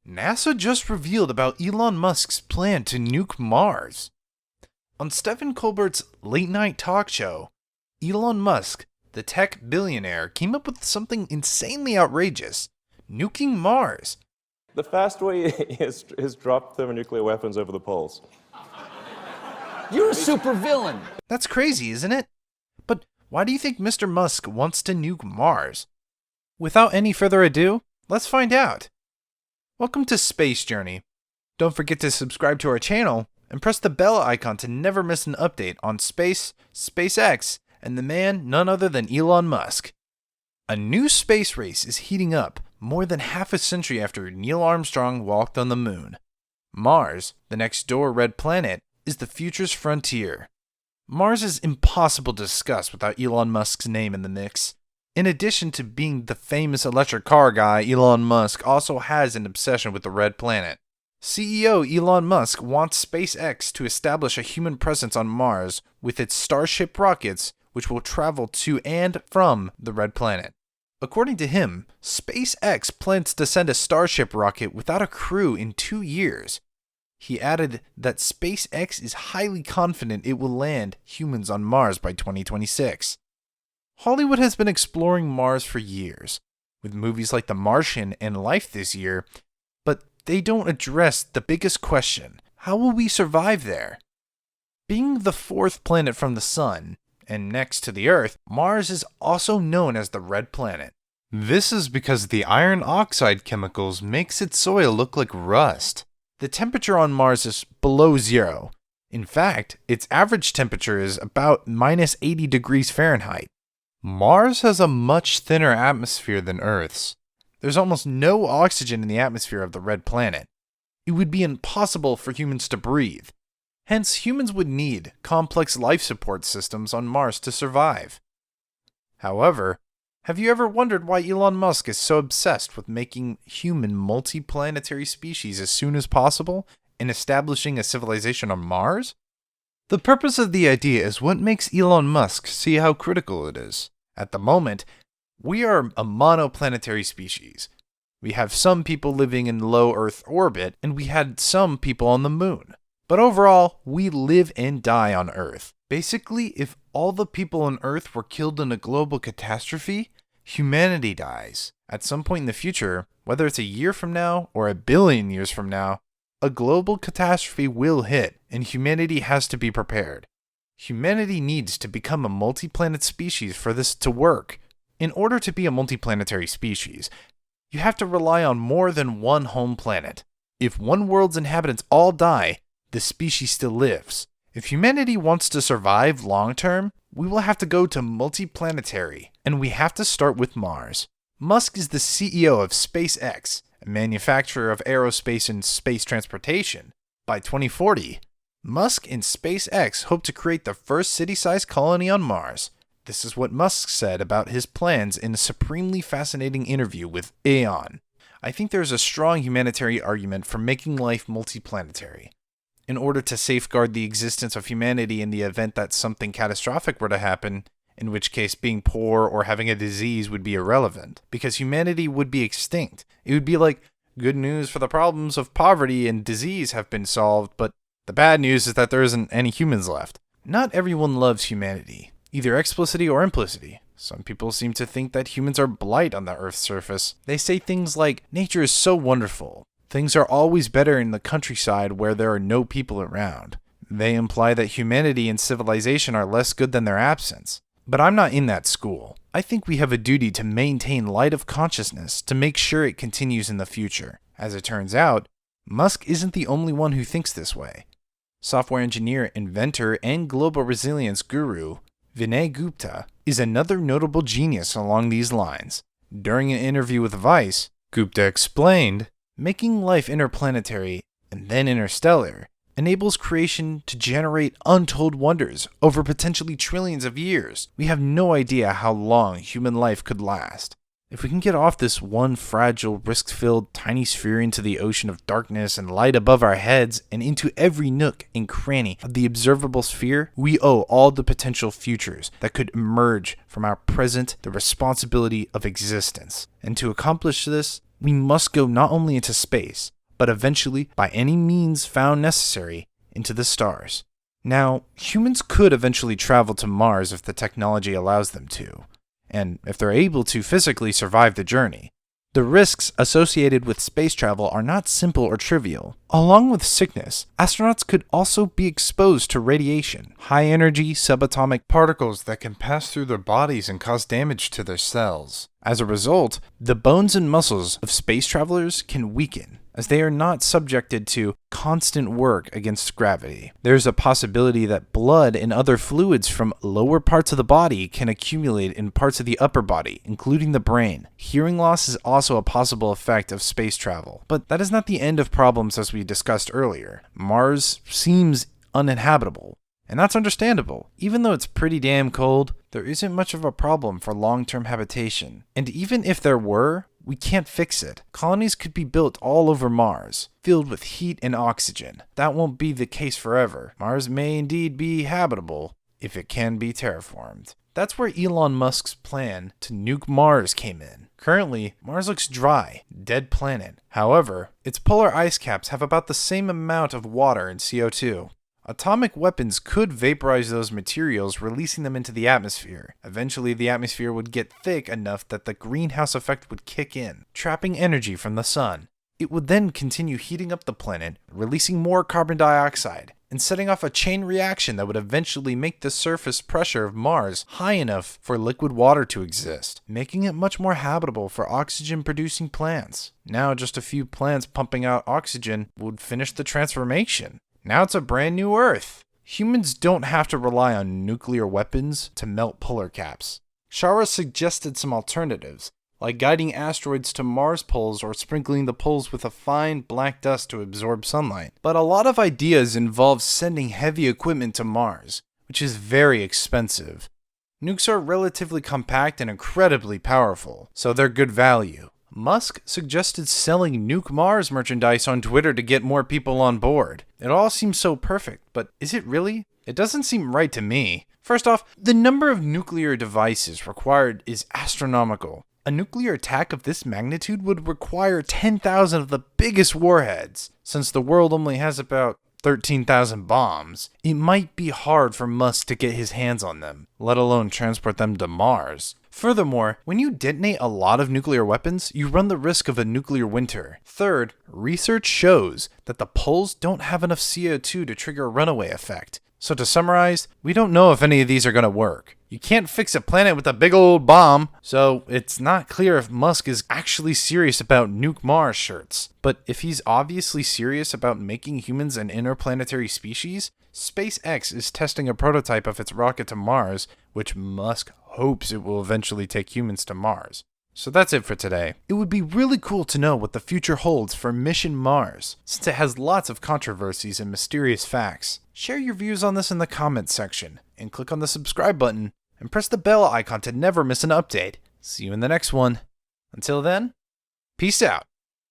NASA just revealed about Elon Musk's plan to nuke Mars. On Stephen Colbert's late night talk show, Elon Musk, the tech billionaire, came up with something insanely outrageous: nuking Mars. The fast way is drop thermonuclear weapons over the poles. You're a supervillain. That's crazy, isn't it? But why do you think Mr. Musk wants to nuke Mars? Without any further ado, let's find out. Welcome to Space Journey. Don't forget to subscribe to our channel and press the bell icon to never miss an update on space, SpaceX, and the man none other than Elon Musk. A new space race is heating up more than half a century after Neil Armstrong walked on the moon. Mars, the next door red planet, is the future's frontier. Mars is impossible to discuss without Elon Musk's name in the mix. In addition to being the famous electric car guy, Elon Musk also has an obsession with the red planet. CEO Elon Musk wants SpaceX to establish a human presence on Mars with its Starship rockets, which will travel to and from the red planet. According to him, SpaceX plans to send a Starship rocket without a crew in 2 years. He added that SpaceX is highly confident it will land humans on Mars by 2026. Hollywood has been exploring Mars for years, with movies like The Martian and Life this year, but they don't address the biggest question: how will we survive there? Being the fourth planet from the Sun, and next to the Earth, Mars is also known as the Red Planet. This is because the iron oxide chemicals makes its soil look like rust. The temperature on Mars is below zero. In fact, its average temperature is about minus 80 degrees Fahrenheit. Mars has a much thinner atmosphere than Earth's. There's almost no oxygen in the atmosphere of the red planet. It would be impossible for humans to breathe. Hence, humans would need complex life support systems on Mars to survive. However, have you ever wondered why Elon Musk is so obsessed with making human multiplanetary species as soon as possible and establishing a civilization on Mars? The purpose of the idea is what makes Elon Musk see how critical it is. At the moment, we are a monoplanetary species. We have some people living in low Earth orbit, and we had some people on the moon. But overall, we live and die on Earth. Basically, if all the people on Earth were killed in a global catastrophe, humanity dies. At some point in the future, whether it's a year from now or a billion years from now, a global catastrophe will hit, and humanity has to be prepared. Humanity needs to become a multi-planet species for this to work. In order to be a multiplanetary species, you have to rely on more than one home planet. If one world's inhabitants all die, the species still lives. If humanity wants to survive long-term, we will have to go to multiplanetary, and we have to start with Mars. Musk is the CEO of SpaceX, a manufacturer of aerospace and space transportation. By 2040, Musk and SpaceX hope to create the first city-sized colony on Mars. This is what Musk said about his plans in a supremely fascinating interview with Aeon. I think there's a strong humanitarian argument for making life multiplanetary. In order to safeguard the existence of humanity in the event that something catastrophic were to happen, in which case being poor or having a disease would be irrelevant, because humanity would be extinct. It would be like, good news for the problems of poverty and disease have been solved, but the bad news is that there isn't any humans left. Not everyone loves humanity, either explicitly or implicitly. Some people seem to think that humans are blight on the Earth's surface. They say things like, nature is so wonderful. Things are always better in the countryside where there are no people around. They imply that humanity and civilization are less good than their absence. But I'm not in that school. I think we have a duty to maintain light of consciousness to make sure it continues in the future. As it turns out, Musk isn't the only one who thinks this way. Software engineer, inventor, and global resilience guru Vinay Gupta is another notable genius along these lines. During an interview with Vice, Gupta explained, making life interplanetary and then interstellar enables creation to generate untold wonders over potentially trillions of years. We have no idea how long human life could last. If we can get off this one fragile, risk-filled, tiny sphere into the ocean of darkness and light above our heads and into every nook and cranny of the observable sphere, we owe all the potential futures that could emerge from our present the responsibility of existence. And to accomplish this, we must go not only into space, but eventually, by any means found necessary, into the stars. Now, humans could eventually travel to Mars if the technology allows them to, and if they're able to physically survive the journey. The risks associated with space travel are not simple or trivial. Along with sickness, astronauts could also be exposed to radiation, high-energy subatomic particles that can pass through their bodies and cause damage to their cells. As a result, the bones and muscles of space travelers can weaken, as they are not subjected to constant work against gravity. There's a possibility that blood and other fluids from lower parts of the body can accumulate in parts of the upper body, including the brain. Hearing loss is also a possible effect of space travel. But that is not the end of problems as we discussed earlier. Mars seems uninhabitable. And that's understandable. Even though it's pretty damn cold, there isn't much of a problem for long-term habitation. And even if there were, we can't fix it. Colonies could be built all over Mars, filled with heat and oxygen. That won't be the case forever. Mars may indeed be habitable, if it can be terraformed. That's where Elon Musk's plan to nuke Mars came in. Currently, Mars looks dry, dead planet. However, its polar ice caps have about the same amount of water and CO2. Atomic weapons could vaporize those materials, releasing them into the atmosphere. Eventually, the atmosphere would get thick enough that the greenhouse effect would kick in, trapping energy from the sun. It would then continue heating up the planet, releasing more carbon dioxide, and setting off a chain reaction that would eventually make the surface pressure of Mars high enough for liquid water to exist, making it much more habitable for oxygen-producing plants. Now, just a few plants pumping out oxygen would finish the transformation. Now it's a brand new Earth. Humans don't have to rely on nuclear weapons to melt polar caps. Shara suggested some alternatives, like guiding asteroids to Mars poles or sprinkling the poles with a fine black dust to absorb sunlight. But a lot of ideas involve sending heavy equipment to Mars, which is very expensive. Nukes are relatively compact and incredibly powerful, so they're good value. Musk suggested selling Nuke Mars merchandise on Twitter to get more people on board. It all seems so perfect, but is it really? It doesn't seem right to me. First off, the number of nuclear devices required is astronomical. A nuclear attack of this magnitude would require 10,000 of the biggest warheads. Since the world only has about 13,000 bombs, it might be hard for Musk to get his hands on them, let alone transport them to Mars. Furthermore, when you detonate a lot of nuclear weapons, you run the risk of a nuclear winter. Third, research shows that the poles don't have enough CO2 to trigger a runaway effect. So to summarize, we don't know if any of these are going to work. You can't fix a planet with a big old bomb, so it's not clear if Musk is actually serious about Nuke Mars shirts. But if he's obviously serious about making humans an interplanetary species, SpaceX is testing a prototype of its rocket to Mars, which Musk hopes it will eventually take humans to Mars. So that's it for today. It would be really cool to know what the future holds for Mission Mars, since it has lots of controversies and mysterious facts. Share your views on this in the comments section, and click on the subscribe button, and press the bell icon to never miss an update. See you in the next one. Until then, peace out.